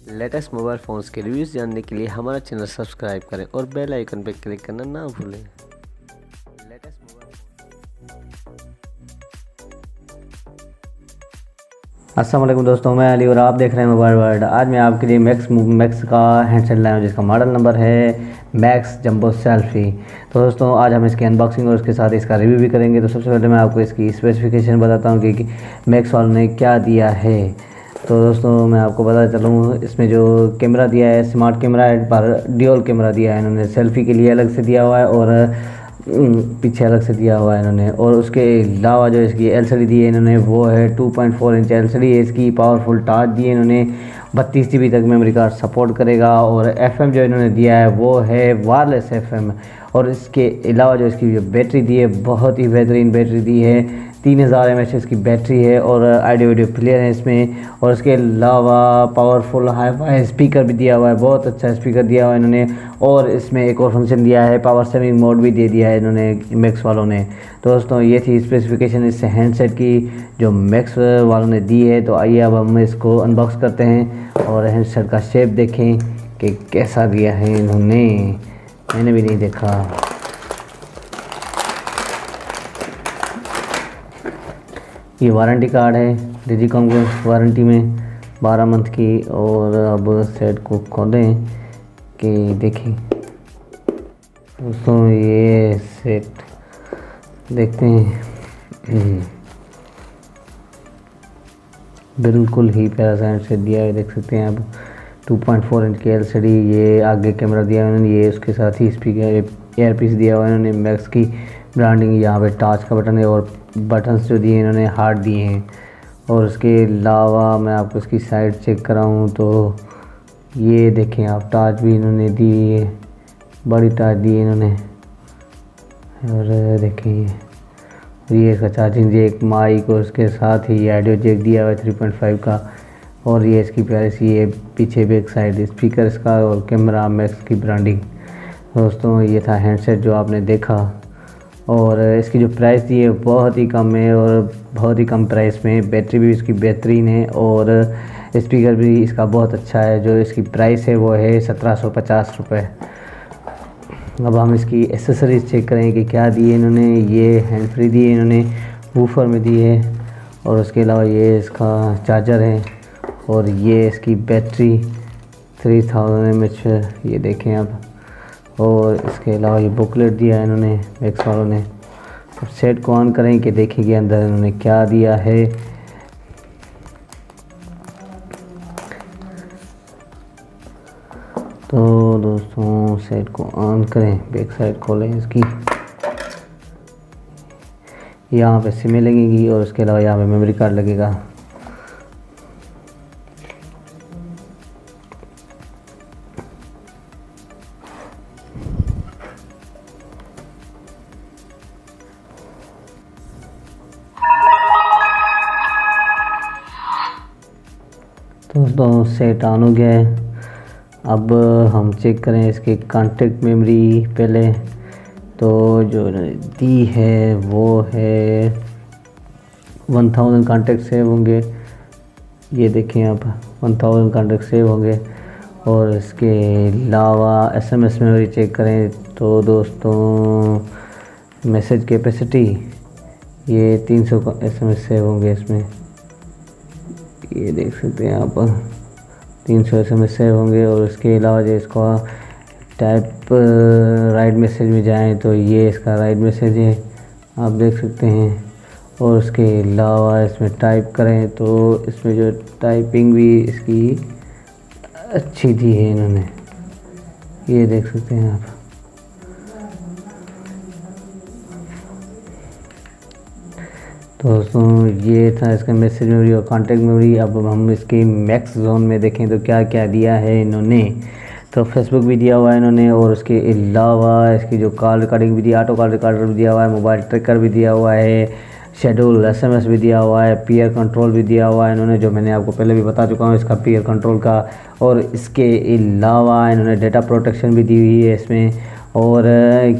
Latest mobile phones के reviews जानने के लिए हमारा चैनल सब्सक्राइब करें और बेल आइकन पर क्लिक करना ना भूलें। लेटेस्ट मोबाइल अस्सलाम वालेकुम दोस्तों, मैं अली और आप देख रहे हैं मोबाइल वर्ल्ड। आज मैं आपके लिए मैक्स का हैंडसेट लाया हूँ जिसका मॉडल नंबर है मैक्स जंबो सेल्फी। तो दोस्तों आज हम इसकी अनबॉक्सिंग और उसके साथ इसका रिव्यू भी करेंगे। तो सबसे पहले मैं आपको इसकी स्पेसिफिकेशन बताता हूँ कि मैक्स वालों ने क्या दिया है। तो दोस्तों मैं आपको बता चलूँ, इसमें जो कैमरा दिया है स्मार्ट कैमरा है, पर ड्यूल कैमरा दिया है इन्होंने। सेल्फ़ी के लिए अलग से दिया हुआ है और पीछे अलग से दिया हुआ है इन्होंने। और उसके अलावा जो इसकी एलसीडी दी है इन्होंने वो है 2.4 इंच एलसीडी है। इसकी पावरफुल टच दी है इन्होंने, 32 GB तक मेमोरी कार्ड सपोर्ट करेगा। और एफएम जो इन्होंने दिया है वो है वायरलेस एफएम। और इसके अलावा जो इसकी जो बैटरी दी है बहुत ही बेहतरीन बैटरी दी है, 3000 mAh इसकी बैटरी है और ऑडियो वीडियो प्लेयर है इसमें। और इसके अलावा पावरफुल हाई फाई स्पीकर भी दिया हुआ है, बहुत अच्छा स्पीकर दिया हुआ है इन्होंने। और इसमें एक और फंक्शन दिया है, पावर सेविंग मोड भी दे दिया है इन्होंने मैक्स वालों ने। तो दोस्तों ये थी स्पेसिफिकेशन इस हैंडसेट की जो मैक्स वालों ने दी है। तो आइए अब हम इसको अनबॉक्स करते हैं और हैंडसेट का शेप देखें कि कैसा दिया है इन्होंने, मैंने भी नहीं देखा। ये वारंटी कार्ड है, डिजिकॉम के वारंटी में 12 मंथ की। और अब सेट को खोलें कि देखें दोस्तों, ये सेट देखते हैं। बिल्कुल ही प्यारा सा सेट दिया है, देख सकते हैं आप। 2.4 इंच की एलसीडी, ये आगे कैमरा दिया है उन्होंने, ये उसके साथ ही स्पीकर एयरपीस दिया हुआ है इन्होंने। मैक्स की ब्रांडिंग, यहाँ पे टच का बटन है और बटन्स जो दिए इन्होंने हार्ड दिए हैं। और उसके अलावा मैं आपको इसकी साइड चेक कराऊँ तो ये देखें आप, टच भी इन्होंने दी है, बड़ी टच दी है इन्होंने। और देखें ये इसका चार्जिंग जैक, माइक और उसके साथ ही ऑडियो जैक दिया हुआ है 3.5 का। और ये इसकी प्यारी सी ये पीछे बैक साइड स्पीकर इसका और कैमरा मैक्स की ब्रांडिंग। दोस्तों ये था हैंडसेट जो आपने देखा। और इसकी जो प्राइस दी है बहुत ही कम है और बहुत ही कम प्राइस में। बैटरी भी इसकी बेहतरीन है और स्पीकर भी इसका बहुत अच्छा है। जो इसकी प्राइस है वो है 1750 रुपये। अब हम इसकी एसेसरीज़ चेक करें कि क्या दिए इन्होंने। ये हैंड फ्री दिए इन्होंने, वूफर में दी है। और उसके अलावा ये इसका चार्जर है और ये इसकी बैटरी 3000 mAh, ये देखें आप। और इसके अलावा ये बुकलेट दिया है इन्होंने मैक्स वालों ने। अब सेट को ऑन करें कि देखेंगे अंदर इन्होंने क्या दिया है। तो दोस्तों सेट को ऑन करें, बैक साइड खोलें इसकी, यहाँ पे सिमें लगेंगी और उसके अलावा यहाँ पे मेमोरी कार्ड लगेगा। दोस्तों सेट ऑन हो गया है। अब हम चेक करें इसकी कॉन्टेक्ट मेमोरी पहले। तो जो दी है वो है 1000 कॉन्टेक्ट सेव होंगे, ये देखें आप, 1000 कॉन्टेक्ट सेव होंगे। और इसके अलावा SMS मेमोरी चेक करें तो दोस्तों मैसेज कैपेसिटी, ये 300 SMS सेव होंगे इसमें, ये देख सकते हैं आप, 300 SMS सेव होंगे। और इसके अलावा जो इसका टाइप राइट मैसेज में जाएं तो ये इसका राइट मैसेज है, आप देख सकते हैं। और उसके अलावा इसमें टाइप करें तो इसमें जो टाइपिंग भी इसकी अच्छी दी है इन्होंने, ये देख सकते हैं आप। दोस्तों ये था इसका मैसेज मेमोरी और कॉन्टेक्ट मेमोरी। अब हम इसकी मैक्स जोन में देखें तो क्या क्या दिया है इन्होंने। तो फेसबुक भी दिया हुआ है इन्होंने और उसके अलावा इसकी जो कॉल रिकॉर्डिंग भी दिया, ऑटो कॉल रिकॉर्डर भी दिया हुआ है, मोबाइल ट्रैकर भी दिया हुआ है, शेड्यूल SMS भी दिया हुआ है, पीयर कंट्रोल भी दिया हुआ है इन्होंने, जो मैंने आपको पहले भी बता चुका हूँ इसका पीयर कंट्रोल का। और इसके अलावा इन्होंने डेटा प्रोटेक्शन भी दी हुई है इसमें। और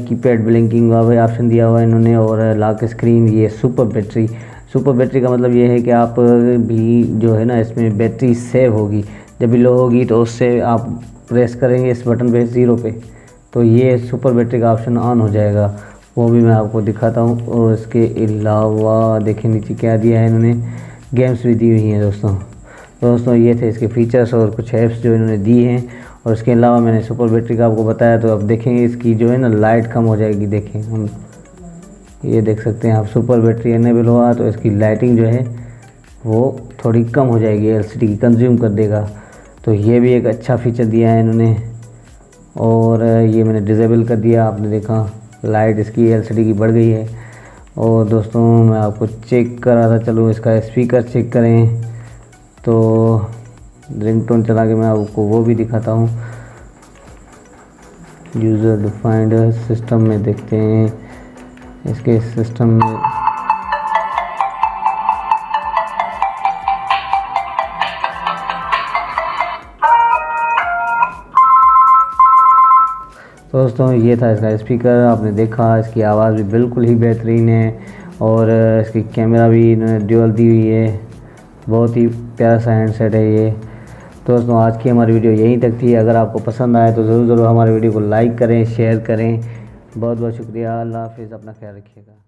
कीपैड ब्लिंकिंग का भी ऑप्शन दिया हुआ है इन्होंने। और लॉक स्क्रीन, ये सुपर बैटरी का मतलब ये है कि आप भी जो है ना इसमें बैटरी सेव होगी, जब भी लो होगी तो उससे आप प्रेस करेंगे इस बटन पे 0 पे, तो ये सुपर बैटरी का ऑप्शन ऑन हो जाएगा। वो भी मैं आपको दिखाता हूँ। और इसके अलावा देखिए नीचे क्या दिया है इन्होंने, गेम्स भी दी हुई हैं दोस्तों ये थे इसके फीचर्स और कुछ ऐप्स जो इन्होंने दी हैं। और इसके अलावा मैंने सुपर बैटरी का आपको बताया, तो अब देखेंगे इसकी जो है ना लाइट कम हो जाएगी। देखें हम ये देख सकते हैं आप, सुपर बैटरी इनेबल हुआ तो इसकी लाइटिंग जो है वो थोड़ी कम हो जाएगी, एलसीडी की कंज्यूम कर देगा। तो ये भी एक अच्छा फीचर दिया है इन्होंने। और ये मैंने डिसेबल कर दिया, आपने देखा लाइट इसकी एलसीडी की बढ़ गई है। और दोस्तों मैं आपको चेक कर रहा था, चलो इसका स्पीकर चेक करें, तो रिंगटोन चला के मैं आपको वो भी दिखाता हूँ। यूज़र डिफाइंड सिस्टम में देखते हैं इसके सिस्टम में। दोस्तों ये था इसका स्पीकर, आपने देखा इसकी आवाज़ भी बिल्कुल ही बेहतरीन है। और इसकी कैमरा भी इन्होंने ड्यूअल दी हुई है, बहुत ही प्यारा सा हैंडसेट है ये। दोस्तों आज की हमारी वीडियो यहीं तक थी। अगर आपको पसंद आए तो ज़रूर हमारे वीडियो को लाइक करें, शेयर करें। बहुत बहुत शुक्रिया। अल्लाह हाफिज़, अपना ख्याल रखिएगा।